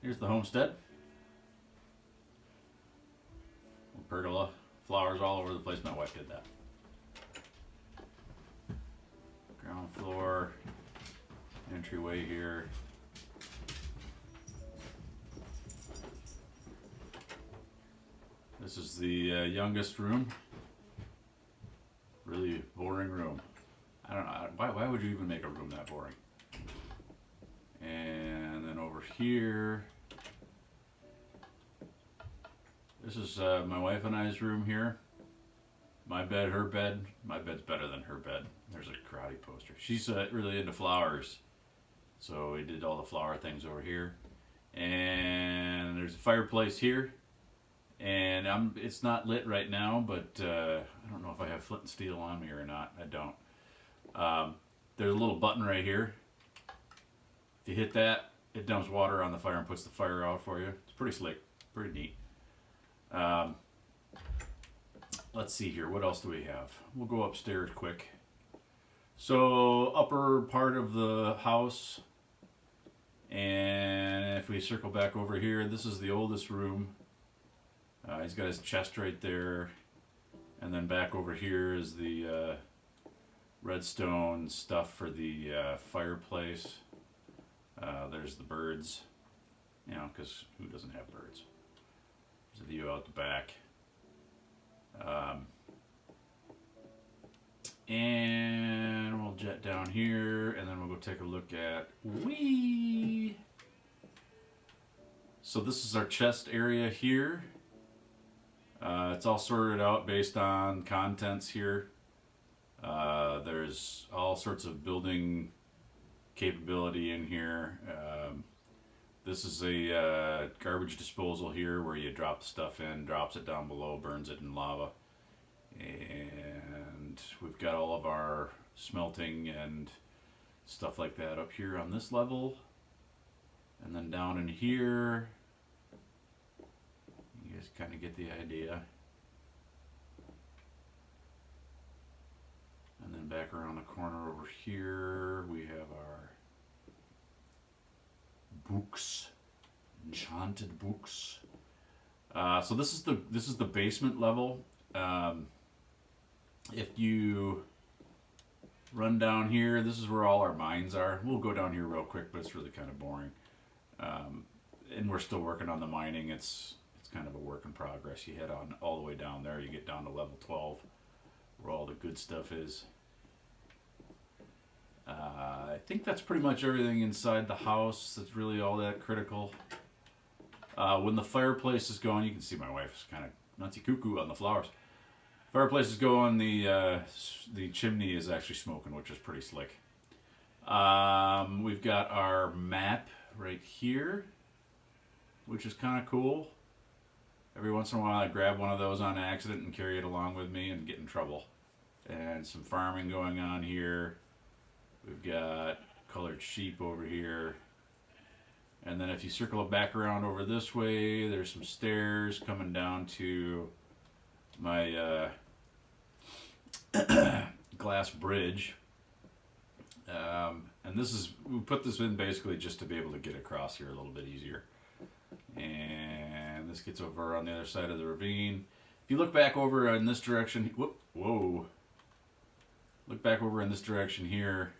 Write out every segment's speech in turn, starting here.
Here's the homestead. Pergola, flowers all over the place. My wife did that. Ground floor, entryway here. This is the youngest room. Really boring room. I don't know, why would you even make a room that boring? And then over here, this is my wife and I's room here. My bed, her bed. My bed's better than her bed. There's a karate poster. She's really into flowers, so we did all the flower things over here. And there's a fireplace here. And it's not lit right now, but I don't know if I have flint and steel on me or not. I don't. There's a little button right here. If you hit that, it dumps water on the fire and puts the fire out for you. It's pretty slick, pretty neat. Let's see here. What else do we have? We'll go upstairs quick. So upper part of the house, and if we circle back over here, this is the oldest room. He's got his chest right there, and then back over here is the redstone stuff for the fireplace. There's the birds, you know, because who doesn't have birds? There's a view out the back. And we'll jet down here, and then we'll go take a look at So this is our chest area here. It's all sorted out based on contents here. There's all sorts of building capability in here. This is a garbage disposal here where you drop the stuff in, drops it down below, burns it in lava. And we've got all of our smelting and stuff like that up here on this level. And then down in here, you guys kind of get the idea. And then back around the corner over here, we have our books, enchanted books. So this is the basement level. If you run down here, this is where all our mines are. We'll go down here real quick, but it's really kind of boring. And we're still working on the mining. It's kind of a work in progress. You head on all the way down there, you get down to level 12, where all the good stuff is. I think that's pretty much everything inside the house that's really all that critical. When the fireplace is going, you can see my wife's kind of nutsy cuckoo on the flowers. Fireplace is going, the chimney is actually smoking, which is pretty slick. We've got our map right here, which is kind of cool. Every once in a while I grab one of those on accident and carry it along with me and get in trouble. And some farming going on here. We've got colored sheep over here. And then if you circle it back around over this way, there's some stairs coming down to my glass bridge. And we put this in basically just to be able to get across here a little bit easier. And this gets over on the other side of the ravine. If you look back over in this direction, whoa. Look back over in this direction here.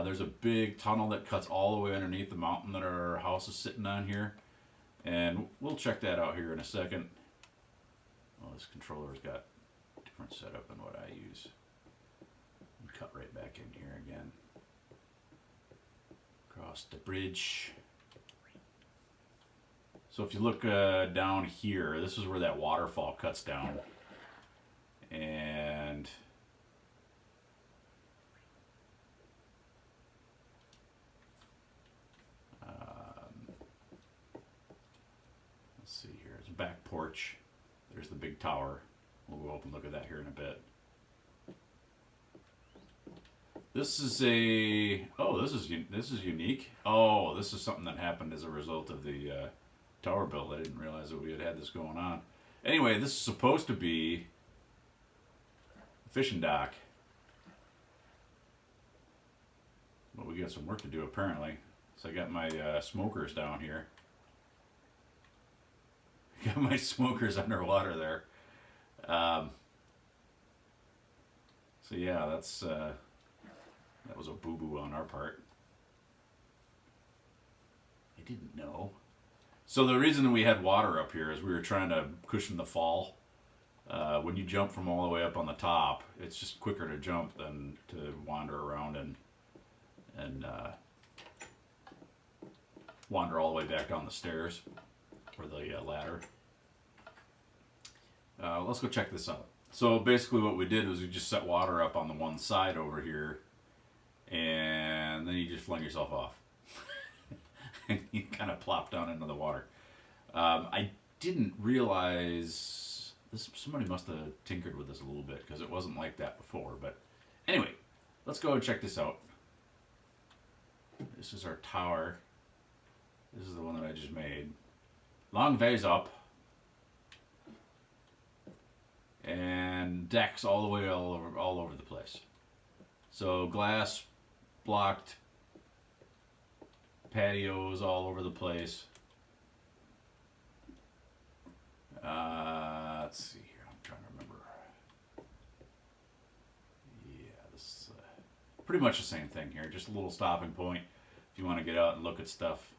There's a big tunnel that cuts all the way underneath the mountain that our house is sitting on here. And we'll check that out here in a second. Well, this controller's got a different setup than what I use. Cut right back in here again. Across the bridge. So if you look down here, this is where that waterfall cuts down. And let's see here. It's a back porch. There's the big tower. We'll go up and look at that here in a bit. This is this is unique. Oh, this is something that happened as a result of the tower build. I didn't realize that we had this going on. Anyway, this is supposed to be a fishing dock. But we got some work to do apparently. So I got my smokers down here. Got my smokers underwater there. So yeah, that was a boo-boo on our part. I didn't know. So the reason we had water up here is we were trying to cushion the fall. When you jump from all the way up on the top, it's just quicker to jump than to wander around and wander all the way back down the stairs or the ladder. Let's go check this out. So basically what we did was we just set water up on the one side over here, and then you just fling yourself off. And you kind of plop down into the water. I didn't realize this. Somebody must have tinkered with this a little bit because it wasn't like that before. But anyway, let's go and check this out. This is our tower. This is the one that I just made. Long vase up. And decks all the way all over the place. So glass blocked patios all over the place. Let's see here. I'm trying to remember. Yeah, this is pretty much the same thing here. Just a little stopping point if you want to get out and look at stuff.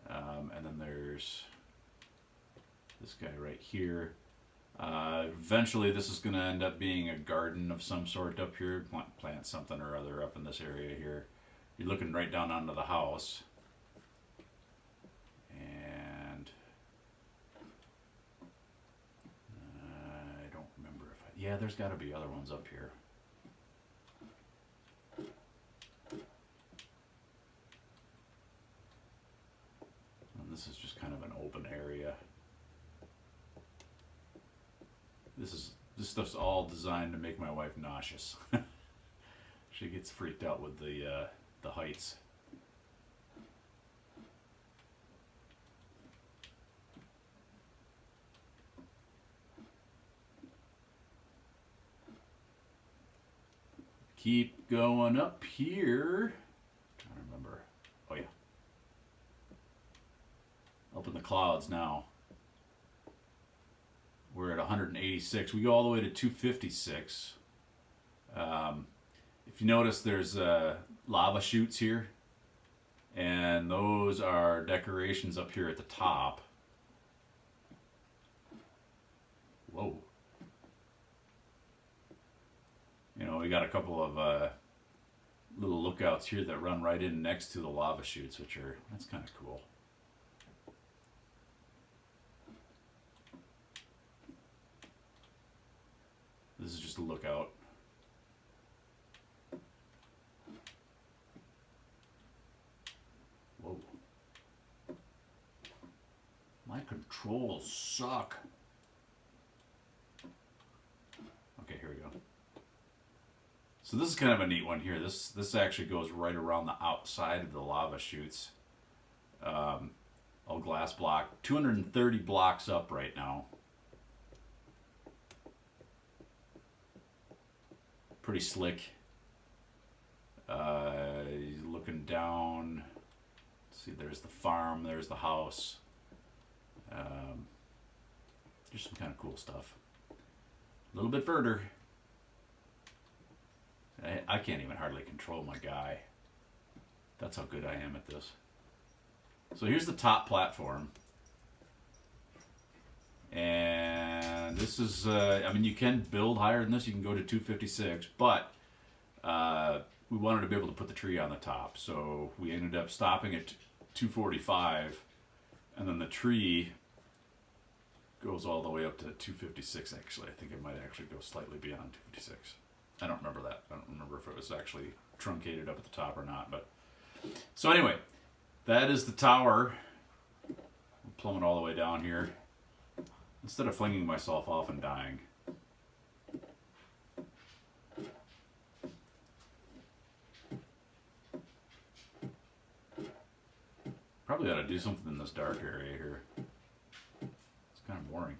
And then there's this guy right here. Eventually this is going to end up being a garden of some sort up here. Plant something or other up in this area here. You're looking right down onto the house. And I don't remember if yeah, there's got to be other ones up here. And this is just kind of an open area. This stuff's all designed to make my wife nauseous. She gets freaked out with the heights. Keep going up here. I'm trying to remember. Oh yeah. Up in the clouds now. We're at 186. We go all the way to 256. If you notice, there's lava chutes here, and those are decorations up here at the top. Whoa. You know, we got a couple of little lookouts here that run right in next to the lava chutes, that's kind of cool. This is just a lookout. Whoa. My controls suck. Okay, here we go. So this is kind of a neat one here. This actually goes right around the outside of the lava chutes. All glass block. 230 blocks up right now. Pretty slick. Looking down. Let's see, there's the farm, there's the house. Just some kind of cool stuff. A little bit further. I can't even hardly control my guy. That's how good I am at this. So here's the top platform. And this is, I mean, you can build higher than this. You can go to 256, but we wanted to be able to put the tree on the top. So we ended up stopping at 245, and then the tree goes all the way up to 256, actually. I think it might actually go slightly beyond 256. I don't remember that. I don't remember if it was actually truncated up at the top or not. But so anyway, that is the tower. I'm plumbing all the way down here. Instead of flinging myself off and dying. Probably ought to do something in this dark area here. It's kind of boring.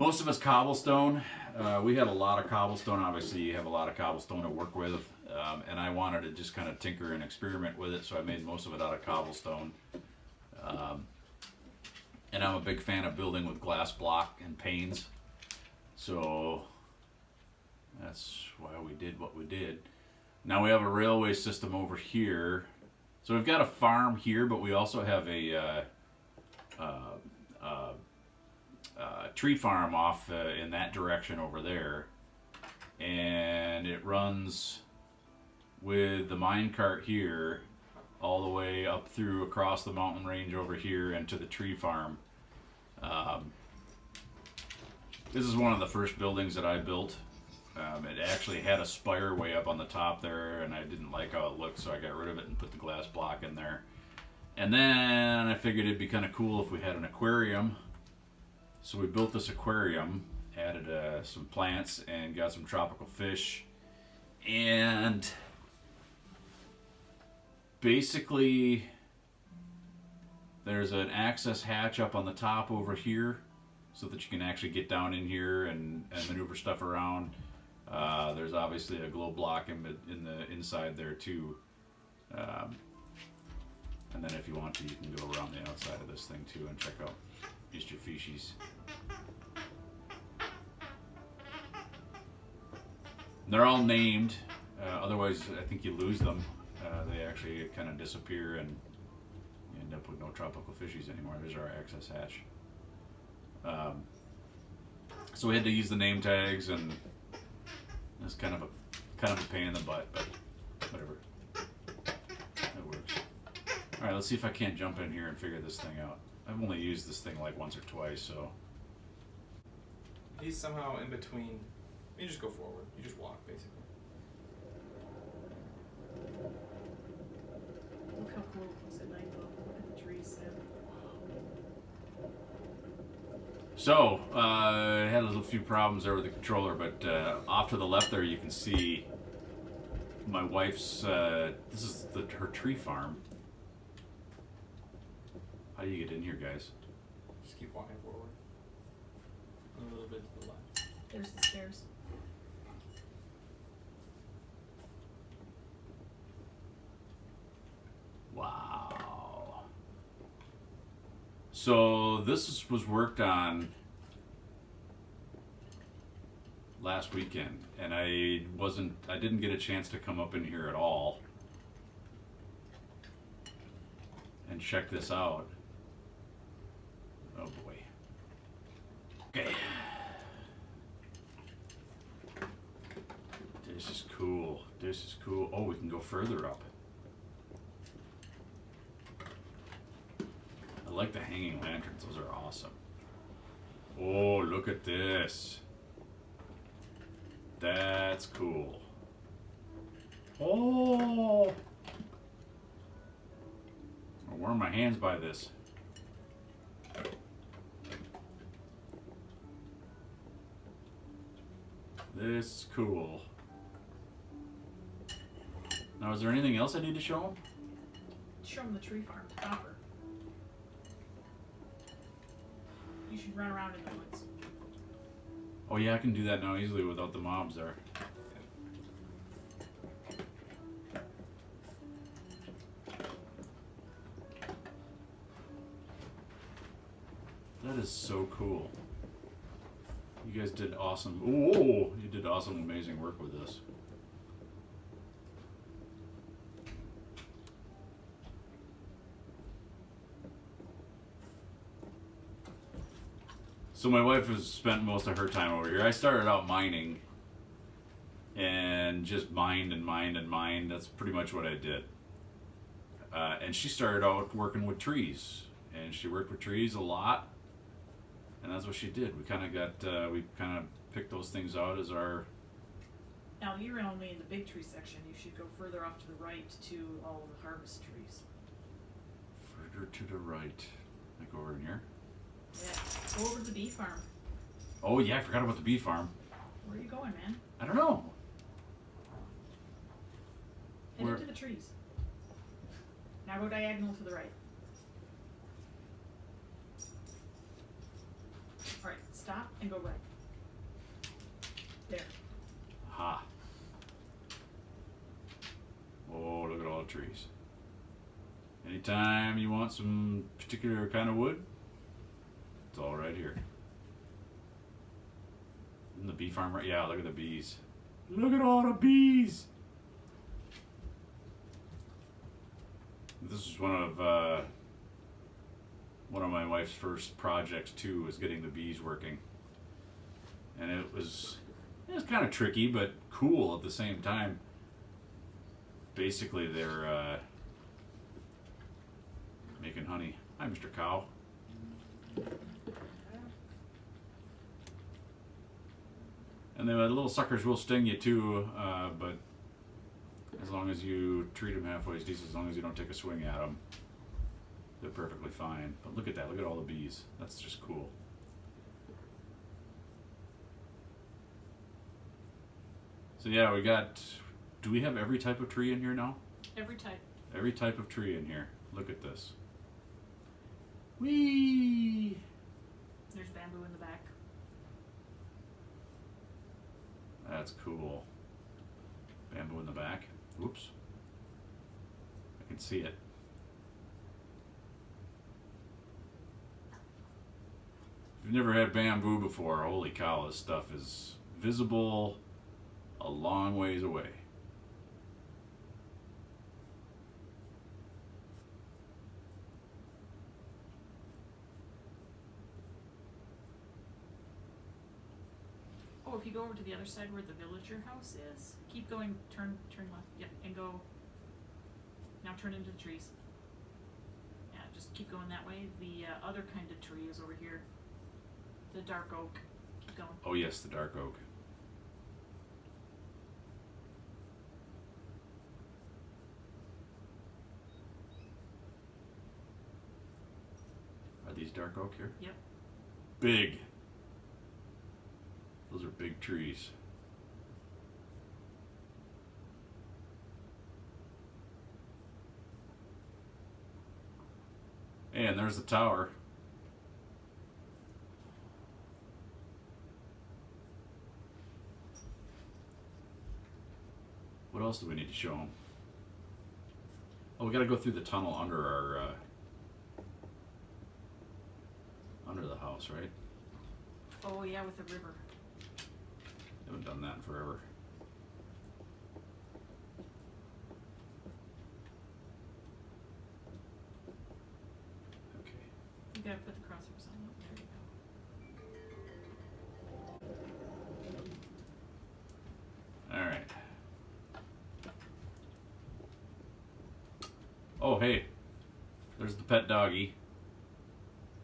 Most of it's cobblestone. We had a lot of cobblestone. Obviously, you have a lot of cobblestone to work with. And I wanted to just kind of tinker and experiment with it, so I made most of it out of cobblestone. And I'm a big fan of building with glass block and panes. So that's why we did what we did. Now we have a railway system over here. So we've got a farm here, but we also have a tree farm off in that direction over there. And it runs with the mine cart here all the way up through across the mountain range over here and to the tree farm. This is one of the first buildings that I built. It actually had a spire way up on the top there, and I didn't like how it looked, so I got rid of it and put the glass block in there. And then I figured it'd be kind of cool if we had an aquarium. So we built this aquarium, added some plants, and got some tropical fish. And basically, there's an access hatch up on the top over here so that you can actually get down in here and maneuver stuff around. There's obviously a glow block in the inside there too. And then if you want to, you can go around the outside of this thing too and check out Mr. Fishies. They're all named, otherwise I think you lose them. They actually kind of disappear and you end up with no tropical fishies anymore. There's our access hatch. So we had to use the name tags, and it's kind of a pain in the butt, but whatever. It works. All right, let's see if I can't jump in here and figure this thing out. I've only used this thing like once or twice, so. He's somehow in between. You just go forward. You just walk, basically. Look how cool it was at night, though. Look at the trees. So, I had a few problems there with the controller, but off to the left there you can see my wife's, this is her tree farm. How do you get in here, guys? Just keep walking forward. A little bit to the left. There's the stairs. Wow. So this was worked on last weekend, and I didn't get a chance to come up in here at all and check this out. Oh boy. Okay. This is cool. This is cool. Oh, we can go further up. I like the hanging lanterns. Those are awesome. Oh, look at this. That's cool. Oh! I'll warm my hands by this. This is cool. Now, is there anything else I need to show them? Show them the tree farm proper. You should run around in the woods. Oh yeah, I can do that now easily without the mobs there. That is so cool. You guys did awesome. Oh, you did awesome, amazing work with this. So my wife has spent most of her time over here. I started out mining and just mined and mined and mined. That's pretty much what I did. And she started out working with trees, and she worked with trees a lot, and that's what she did. We kind of picked those things out as our. Now you're only in the big tree section. You should go further off to the right to all the harvest trees. Further to the right. Like over in here. Yeah. Go over to the bee farm. Oh yeah, I forgot about the bee farm. Where are you going, man? I don't know. Head into the trees. Now go diagonal to the right. Alright, stop and go right. There. Ha. Oh, look at all the trees. Anytime you want some particular kind of wood, it's all right here. Isn't the bee farm right? Yeah, look at the bees. Look at all the bees. This is one of my wife's first projects too, was getting the bees working, and it was kind of tricky but cool at the same time. Basically, they're making honey. Hi, Mr. Cow. And the little suckers will sting you too, but as long as you treat them halfway decent, as long as you don't take a swing at them, they're perfectly fine. But look at that, look at all the bees. That's just cool. So yeah, we got, do we have every type of tree in here now? Every type. Every type of tree in here. Look at this. Whee! There's bamboo in the back. That's cool. Bamboo in the back. Oops. I can see it. If you've never had bamboo before, holy cow, this stuff is visible a long ways away. Oh, if you go over to the other side where the villager house is, keep going, turn left, yep, and go. Now turn into the trees. Yeah, just keep going that way. The other kind of tree is over here. The dark oak. Keep going. Oh yes, the dark oak. Are these dark oak here? Yep. Big. Those are big trees. And there's the tower. What else do we need to show them? Oh, we got to go through the tunnel under our under the house, right? Oh yeah, with the river. Haven't done that in forever. Okay. You gotta put the crossovers on. Oh, there you go. All right. Oh, hey. There's the pet doggy.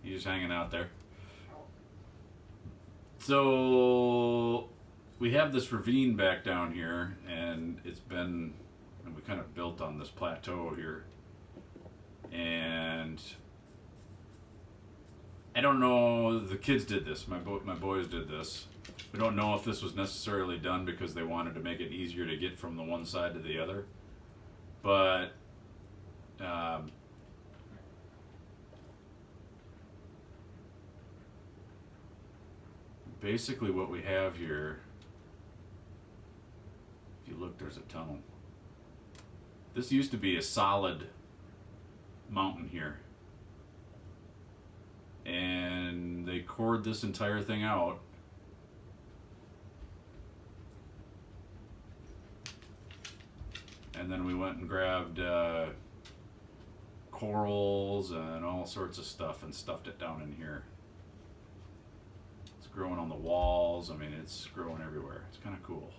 He's just hanging out there. So we have this ravine back down here, and it's been, and we kind of built on this plateau here. And I don't know, the kids did this, my boys did this. We don't know if this was necessarily done because they wanted to make it easier to get from the one side to the other. But basically what we have here, if you look, there's a tunnel. This used to be a solid mountain here. And they cored this entire thing out. And then we went and grabbed corals and all sorts of stuff and stuffed it down in here. It's growing on the walls. I mean, it's growing everywhere. It's kind of cool.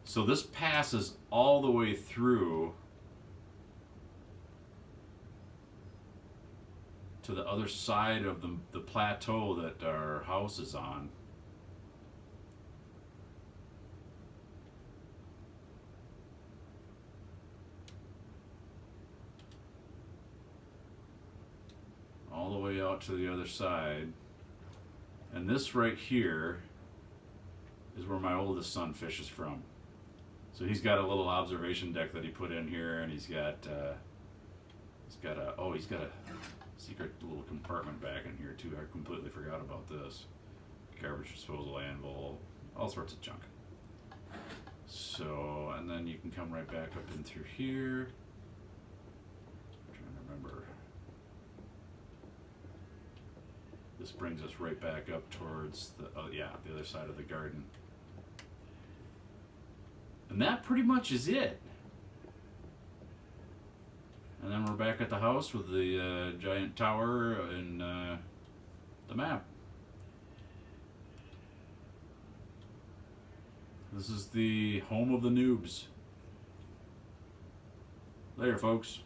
So this passes all the way through to the other side of the plateau that our house is on. All the way out to the other side. And this right here is where my oldest son fishes from. So he's got a little observation deck that he put in here, and he's got a secret little compartment back in here too. I completely forgot about this. Garbage disposal anvil, all sorts of junk. So, and then you can come right back up in through here. I'm trying to remember. This brings us right back up towards the, the other side of the garden. And that pretty much is it. And then we're back at the house with the giant tower and the map. This is the home of the Noobs. Later, folks.